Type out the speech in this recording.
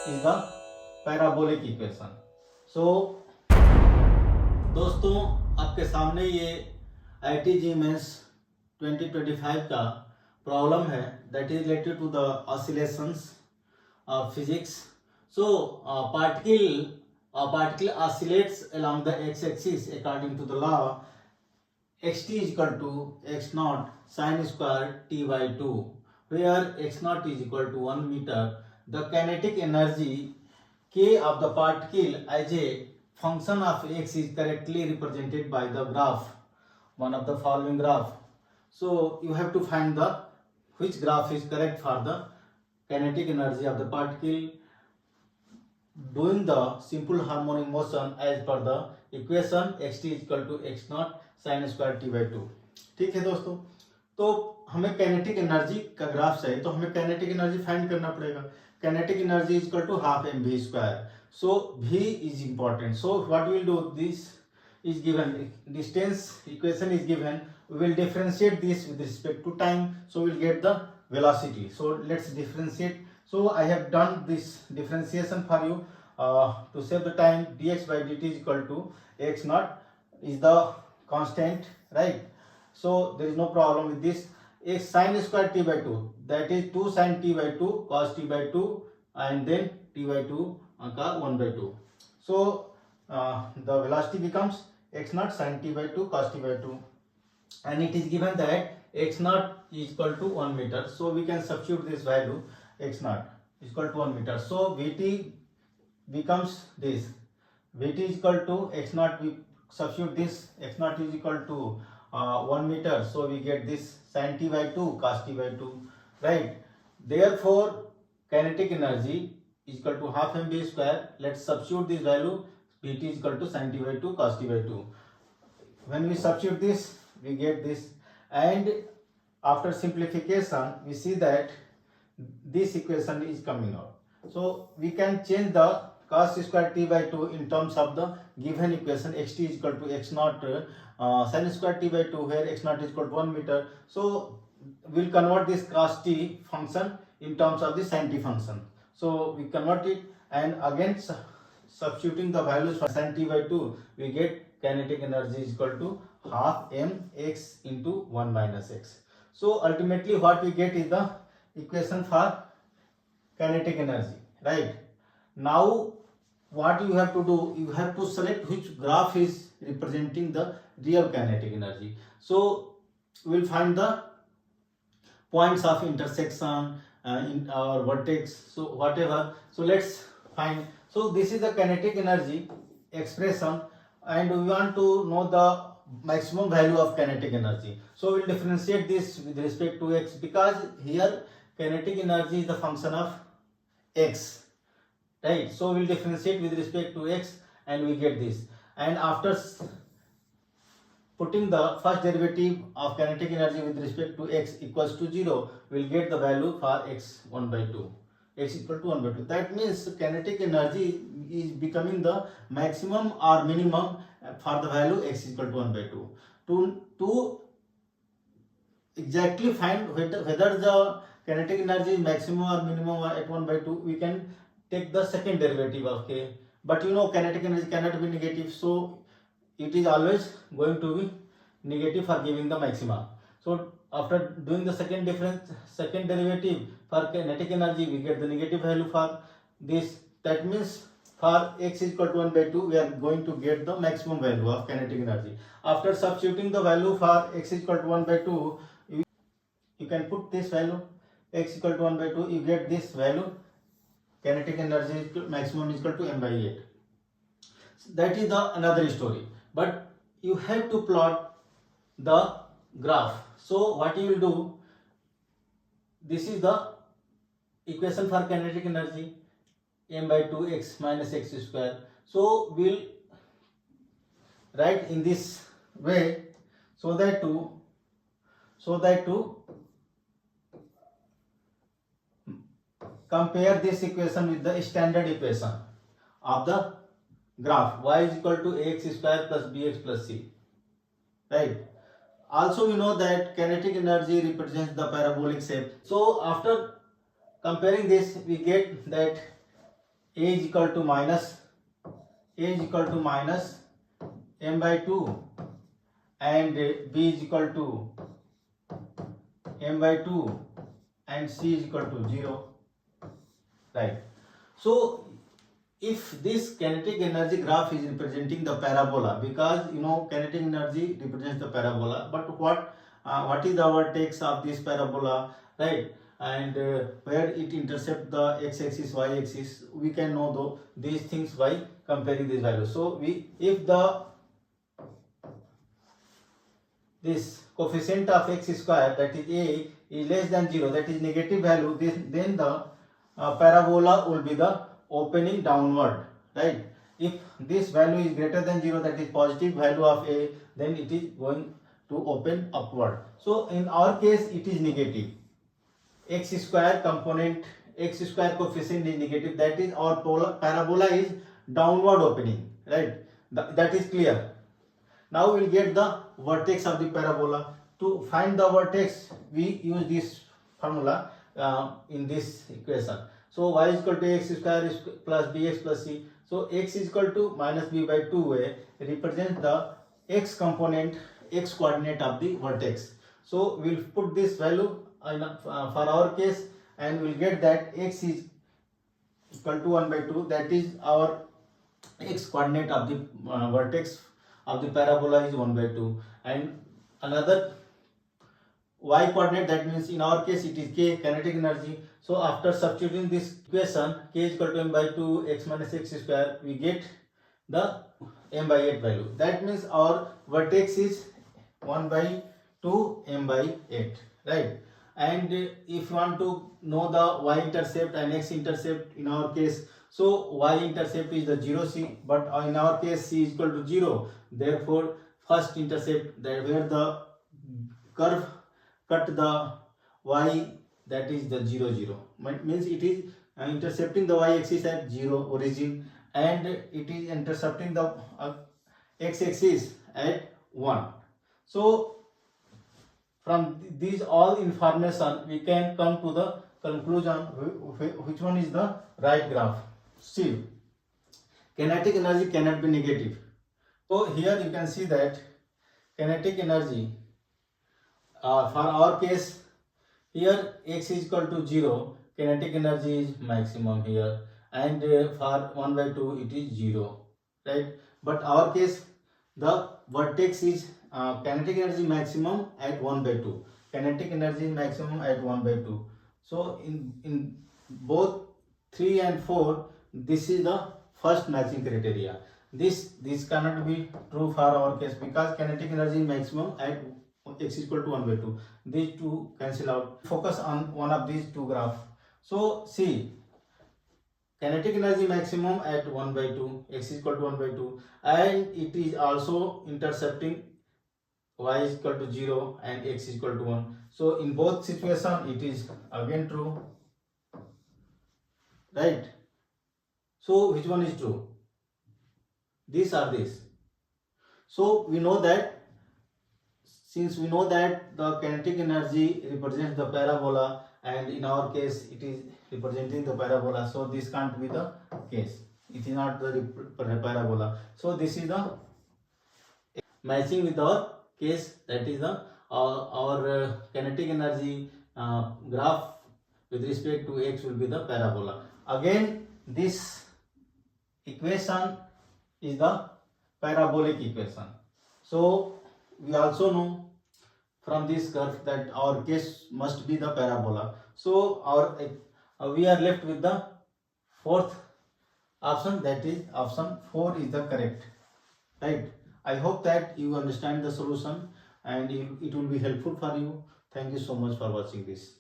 is the parabolic equation. So दोस्तों आपके सामने ये IITJEE मेंस 2025 का प्रॉब्लम है that is related to the oscillations of physics. So particle oscillates along the x-axis according to the law xt is equal to x naught sin square t by 2, where x naught is equal to 1 meter. The kinetic energy k of the particle as a function of x is correctly represented by the graph, one of the following graph. So you have to find the which graph is correct for the kinetic energy of the particle doing the simple harmonic motion as per the equation xt is equal to x naught sin square t by 2. ठीक है दोस्तों, तो हमें kinetic energy का graph चाहिए, तो हमें kinetic energy find करना पड़ेगा. Kinetic energy is equal to half mv square. So v is important. So what will do, this is given, distance equation is given, we will differentiate this with respect to time, so we will get the velocity. So let's differentiate. So I have done this differentiation for you to save the time. Dx by dt is equal to x naught is the constant, right? So there is no problem with this. X sin square t by 2, that is 2 sin t by 2 cos t by 2 and then t by 2 का 1 by 2. So the velocity becomes x naught sin t by 2 cos t by 2, and it is given that x naught is equal to 1 meter. So we can substitute this value x naught is equal to 1 meter. So vt becomes this, vt is equal to x naught, we substitute this, x naught is equal to 1 meter. So we get this sin t by 2 cos t by 2, right? Therefore kinetic energy is equal to half mv square. Let's substitute this value, Vt is equal to sin t by 2 cos t by 2. When we substitute this, we get this, and after simplification we see that this equation is coming out. So we can change the cos square t by 2 in terms of the given equation xt is equal to x naught sin square t by 2, where x naught is equal to 1 meter. So we'll convert this cos t function in terms of the sin t function. So we convert it, and again substituting the values for sin t by 2, we get kinetic energy is equal to half mx into 1 minus x. So ultimately what we get is the equation for kinetic energy, right? Now what you have to do, you have to select which graph is representing the real kinetic energy. So we will find the points of intersection in our vertex, so whatever. So let's find. So this is the kinetic energy expression, and we want to know the maximum value of kinetic energy. So we will differentiate this with respect to x, because here kinetic energy is the function of x, right? So we will differentiate with respect to x and we get this, and after putting the first derivative of kinetic energy with respect to x equals to 0, we will get the value for x 1 by 2. X equal to 1 by 2. That means kinetic energy is becoming the maximum or minimum for the value x equal to 1 by 2. To exactly find whether the kinetic energy is maximum or minimum at 1 by 2, we can take the second derivative of k. But you know kinetic energy cannot be negative, so it is always going to be negative for giving the maxima. So after doing the second derivative for kinetic energy, we get the negative value for this. That means for x is equal to 1 by 2, we are going to get the maximum value of kinetic energy. After substituting the value for x is equal to 1 by 2, you can put this value x equal to 1 by 2, you get this value, kinetic energy maximum is equal to m by 8. That is the another story, but you have to plot the graph. So what you will do, this is the equation for kinetic energy, m by 2 x minus x square. So we will write in this way, so that to compare this equation with the standard equation of the graph y is equal to ax square plus bx plus c, right? Also we know that kinetic energy represents the parabolic shape. So after comparing this, we get that A is equal to minus m by 2 and B is equal to m by 2 and C is equal to 0, right? So if this kinetic energy graph is representing the parabola, because you know kinetic energy represents the parabola, but what is the vertex of this parabola, right? And where it intercepts the x-axis, y-axis, we can know these things by comparing these values. So if this coefficient of x square, that is a, is less than 0, that is negative value, then the parabola will be the opening downward, right? If this value is greater than 0, that is positive value of a, then it is going to open upward. So in our case it is negative. X square component, x square coefficient is negative, that is our parabola is downward opening, right? That is clear. Now we will get the vertex of the parabola. To find the vertex, we use this formula in this equation. So y is equal to x square plus bx plus c. So x is equal to minus b by 2a represents the x component, x coordinate of the vertex. So we will put this value for our case, and we will get that x is equal to 1 by 2, that is our x coordinate of the vertex of the parabola is 1 by 2, and another y coordinate, that means in our case it is k, kinetic energy. So after substituting this equation, k is equal to m by 2 x minus x square, we get the m by 8 value. That means our vertex is 1 by 2 m by 8, right? And if you want to know the y-intercept and x-intercept in our case, so y-intercept is the 0 c, but in our case c is equal to 0. Therefore, first intercept, that where the curve cut the y, that is the 0, 0. Means it is intercepting the y-axis at 0 origin, and it is intercepting the x-axis at 1. So from these all information, we can come to the conclusion which one is the right graph. See, kinetic energy cannot be negative. So here you can see that kinetic energy for our case, here x is equal to 0, kinetic energy is maximum here, and for 1 by 2 it is 0, right? But our case, the vertex is kinetic energy maximum at 1 by 2, kinetic energy maximum at 1 by 2. So in both 3 and 4, this is the first matching criteria. This cannot be true for our case, because kinetic energy maximum at x is equal to 1 by 2. These two cancel out. Focus on one of these two graphs. So see, kinetic energy maximum at 1 by 2, x is equal to 1 by 2, and it is also intercepting y is equal to 0 and x is equal to 1. So in both situations it is again true, right? So which one is true? These are this. So we know that, since we know that the kinetic energy represents the parabola, and in our case it is representing the parabola, so this can't be the case. It is not the parabola. So this is the matching with our case, that is the our kinetic energy graph with respect to x will be the parabola. Again, this equation is the parabolic equation. So we also know from this curve that our case must be the parabola. So we are left with the fourth option, that is option 4 is the correct, right? I hope that you understand the solution and it will be helpful for you. Thank you so much for watching this.